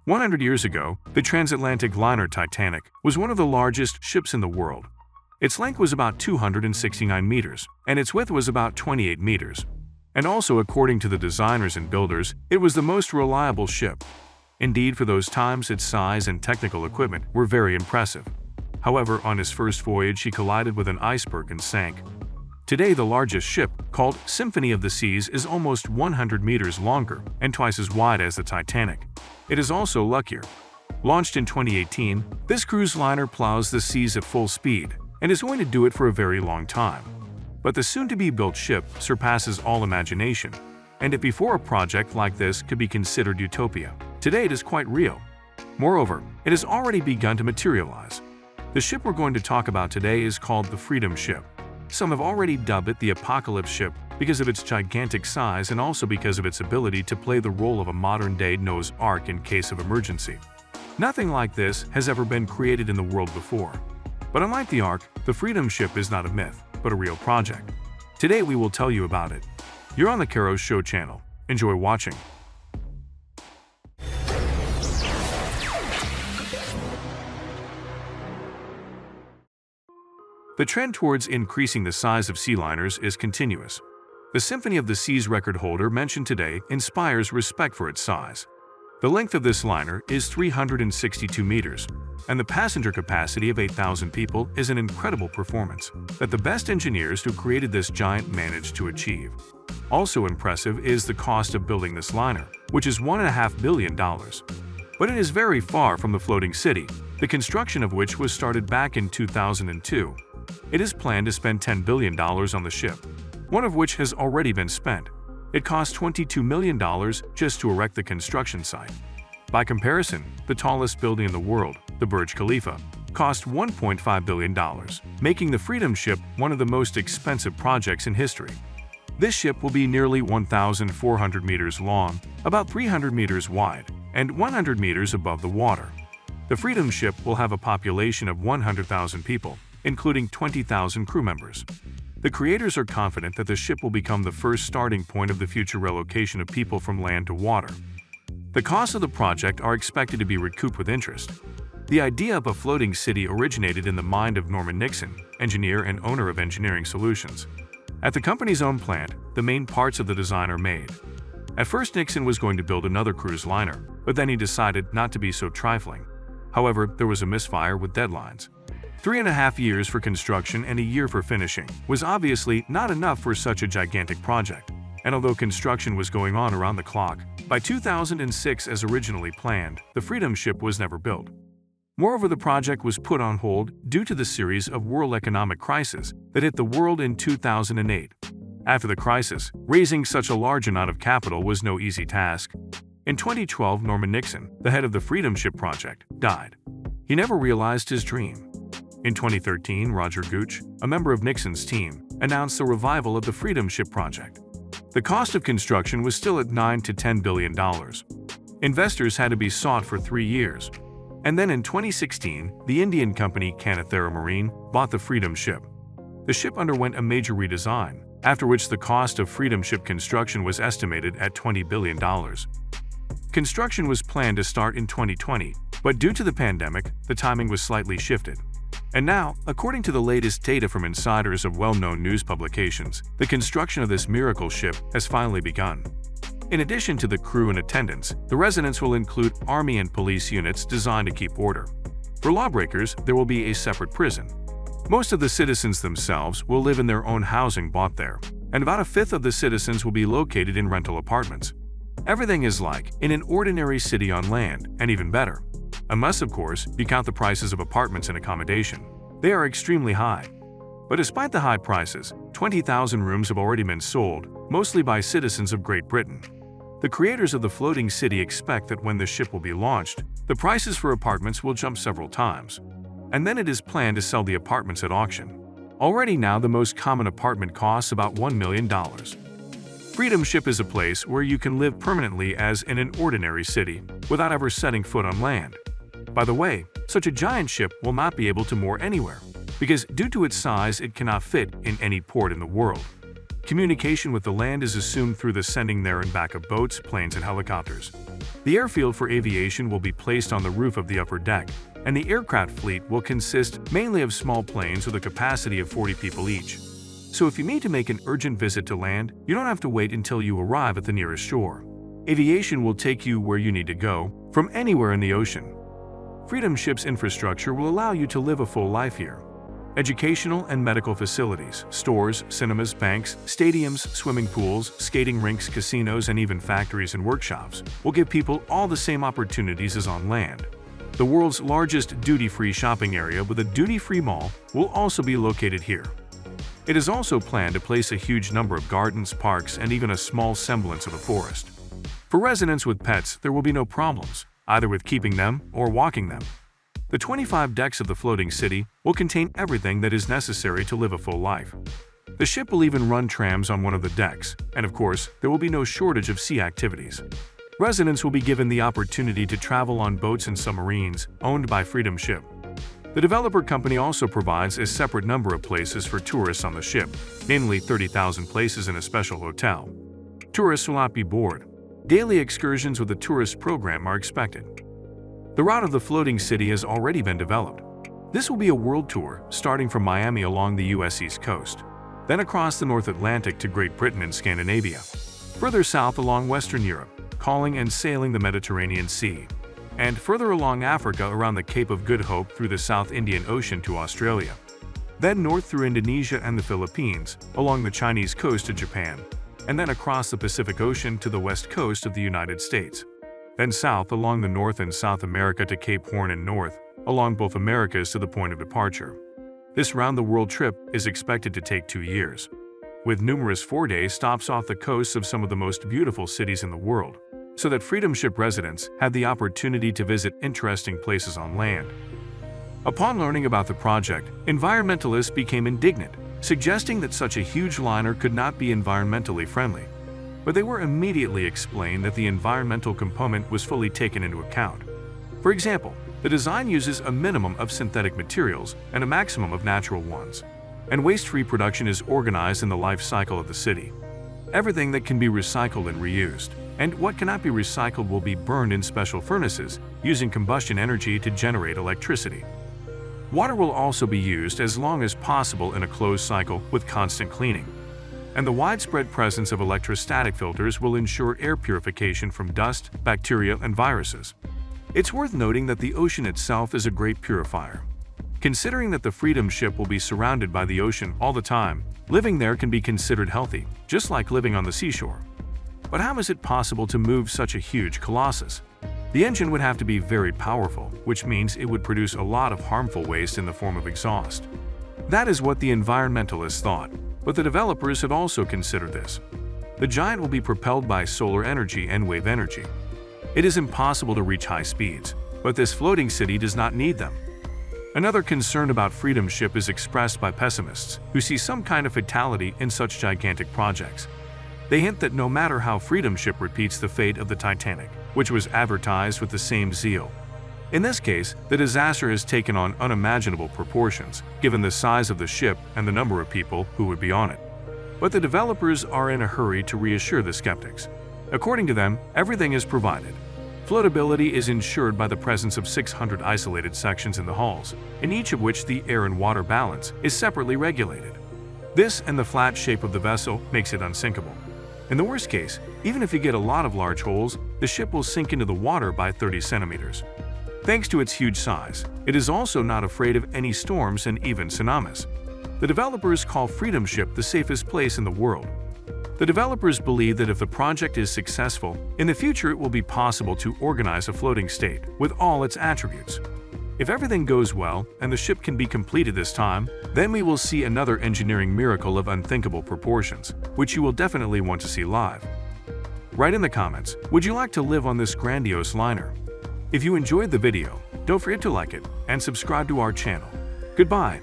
100 years ago, the transatlantic liner Titanic was one of the largest ships in the world. Its length was about 269 meters, and its width was about 28 meters. And also, according to the designers and builders, it was the most reliable ship. Indeed, for those times, its size and technical equipment were very impressive. However, on his first voyage, he collided with an iceberg and sank. Today, the largest ship, called Symphony of the Seas, is almost 100 meters longer and twice as wide as the Titanic. It is also luckier. Launched in 2018, this cruise liner plows the seas at full speed and is going to do it for a very long time. But the soon-to-be-built ship surpasses all imagination, and if before a project like this could be considered utopia, today it is quite real. Moreover, it has already begun to materialize. The ship we're going to talk about today is called the Freedom Ship. Some have already dubbed it the Apocalypse Ship because of its gigantic size and also because of its ability to play the role of a modern-day Noah's Ark in case of emergency. Nothing like this has ever been created in the world before. But unlike the Ark, the Freedom Ship is not a myth, but a real project. Today we will tell you about it. You're on the Caro's Show channel. Enjoy watching. The trend towards increasing the size of sea liners is continuous. The Symphony of the Seas record holder mentioned today inspires respect for its size. The length of this liner is 362 meters, and the passenger capacity of 8,000 people is an incredible performance that the best engineers who created this giant managed to achieve. Also impressive is the cost of building this liner, which is $1.5 billion. But it is very far from the floating city, the construction of which was started back in 2002. It is planned to spend $10 billion on the ship, one of which has already been spent. It cost $22 million just to erect the construction site. By comparison, the tallest building in the world, the Burj Khalifa, cost $1.5 billion, making the Freedom Ship one of the most expensive projects in history. This ship will be nearly 1,400 meters long, about 300 meters wide, and 100 meters above the water. The Freedom Ship will have a population of 100,000 people, including 20,000 crew members. The creators are confident that the ship will become the first starting point of the future relocation of people from land to water. The costs of the project are expected to be recouped with interest. The idea of a floating city originated in the mind of Norman Nixon, engineer and owner of Engineering Solutions. At the company's own plant, the main parts of the design are made. At first, Nixon was going to build another cruise liner, but then he decided not to be so trifling. However, there was a misfire with deadlines. 3.5 years for construction and a year for finishing was obviously not enough for such a gigantic project. And although construction was going on around the clock, by 2006 as originally planned, the Freedom Ship was never built. Moreover, the project was put on hold due to the series of world economic crises that hit the world in 2008. After the crisis, raising such a large amount of capital was no easy task. In 2012, Norman Nixon, the head of the Freedom Ship project, died. He never realized his dream. In 2013, Roger Gooch, a member of Nixon's team, announced the revival of the Freedom Ship project. The cost of construction was still at $9 to $10 billion. Investors had to be sought for 3 years. And then in 2016, the Indian company Canathera Marine bought the Freedom Ship. The ship underwent a major redesign, after which the cost of Freedom Ship construction was estimated at $20 billion. Construction was planned to start in 2020, but due to the pandemic, the timing was slightly shifted. And now, according to the latest data from insiders of well-known news publications, the construction of this miracle ship has finally begun. In addition to the crew and attendants, the residence will include army and police units designed to keep order. For lawbreakers, there will be a separate prison. Most of the citizens themselves will live in their own housing bought there, and about a fifth of the citizens will be located in rental apartments. Everything is like in an ordinary city on land, and even better. Unless, of course, you count the prices of apartments and accommodation. They are extremely high. But despite the high prices, 20,000 rooms have already been sold, mostly by citizens of Great Britain. The creators of the floating city expect that when the ship will be launched, the prices for apartments will jump several times. And then it is planned to sell the apartments at auction. Already now, the most common apartment costs about $1 million. Freedom Ship is a place where you can live permanently as in an ordinary city, without ever setting foot on land. By the way, such a giant ship will not be able to moor anywhere, because due to its size it cannot fit in any port in the world. Communication with the land is assumed through the sending there and back of boats, planes, and helicopters. The airfield for aviation will be placed on the roof of the upper deck, and the aircraft fleet will consist mainly of small planes with a capacity of 40 people each. So if you need to make an urgent visit to land, you don't have to wait until you arrive at the nearest shore. Aviation will take you where you need to go, from anywhere in the ocean. Freedom Ship's infrastructure will allow you to live a full life here. Educational and medical facilities, stores, cinemas, banks, stadiums, swimming pools, skating rinks, casinos, and even factories and workshops will give people all the same opportunities as on land. The world's largest duty-free shopping area with a duty-free mall will also be located here. It is also planned to place a huge number of gardens, parks, and even a small semblance of a forest. For residents with pets, there will be no problems, either with keeping them or walking them. The 25 decks of the floating city will contain everything that is necessary to live a full life. The ship will even run trams on one of the decks, and of course, there will be no shortage of sea activities. Residents will be given the opportunity to travel on boats and submarines owned by Freedom Ship. The developer company also provides a separate number of places for tourists on the ship, namely 30,000 places in a special hotel. Tourists will not be bored. Daily excursions with the tourist program are expected. The route of the floating city has already been developed. This will be a world tour, starting from Miami along the U.S. East Coast, then across the North Atlantic to Great Britain and Scandinavia, further south along Western Europe, calling and sailing the Mediterranean Sea, and further along Africa around the Cape of Good Hope through the South Indian Ocean to Australia, then north through Indonesia and the Philippines, along the Chinese coast to Japan, and then across the Pacific Ocean to the west coast of the United States. Then south along the North and South America to Cape Horn and north, along both Americas to the point of departure. This round-the-world trip is expected to take 2 years, with numerous 4-day stops off the coasts of some of the most beautiful cities in the world, so that Freedom Ship residents have the opportunity to visit interesting places on land. Upon learning about the project, environmentalists became indignant, suggesting that such a huge liner could not be environmentally friendly. But they were immediately explained that the environmental component was fully taken into account. For example, the design uses a minimum of synthetic materials and a maximum of natural ones, and waste-free production is organized in the life cycle of the city. Everything that can be recycled and reused, and what cannot be recycled will be burned in special furnaces using combustion energy to generate electricity. Water will also be used as long as possible in a closed cycle with constant cleaning. And the widespread presence of electrostatic filters will ensure air purification from dust, bacteria, and viruses. It's worth noting that the ocean itself is a great purifier. Considering that the Freedom Ship will be surrounded by the ocean all the time, living there can be considered healthy, just like living on the seashore. But how is it possible to move such a huge colossus? The engine would have to be very powerful, which means it would produce a lot of harmful waste in the form of exhaust. That is what the environmentalists thought. But the developers had also considered this. The giant will be propelled by solar energy and wave energy. It is impossible to reach high speeds, but this floating city does not need them. Another concern about Freedom Ship is expressed by pessimists, who see some kind of fatality in such gigantic projects. They hint that no matter how Freedom Ship repeats the fate of the Titanic, which was advertised with the same zeal, in this case, the disaster has taken on unimaginable proportions, given the size of the ship and the number of people who would be on it. But the developers are in a hurry to reassure the skeptics. According to them, everything is provided. Floatability is ensured by the presence of 600 isolated sections in the hulls, in each of which the air and water balance is separately regulated. This and the flat shape of the vessel makes it unsinkable. In the worst case, even if you get a lot of large holes, the ship will sink into the water by 30 centimeters. Thanks to its huge size, it is also not afraid of any storms and even tsunamis. The developers call Freedom Ship the safest place in the world. The developers believe that if the project is successful, in the future it will be possible to organize a floating state with all its attributes. If everything goes well and the ship can be completed this time, then we will see another engineering miracle of unthinkable proportions, which you will definitely want to see live. Write in the comments, would you like to live on this grandiose liner? If you enjoyed the video, don't forget to like it and subscribe to our channel. Goodbye.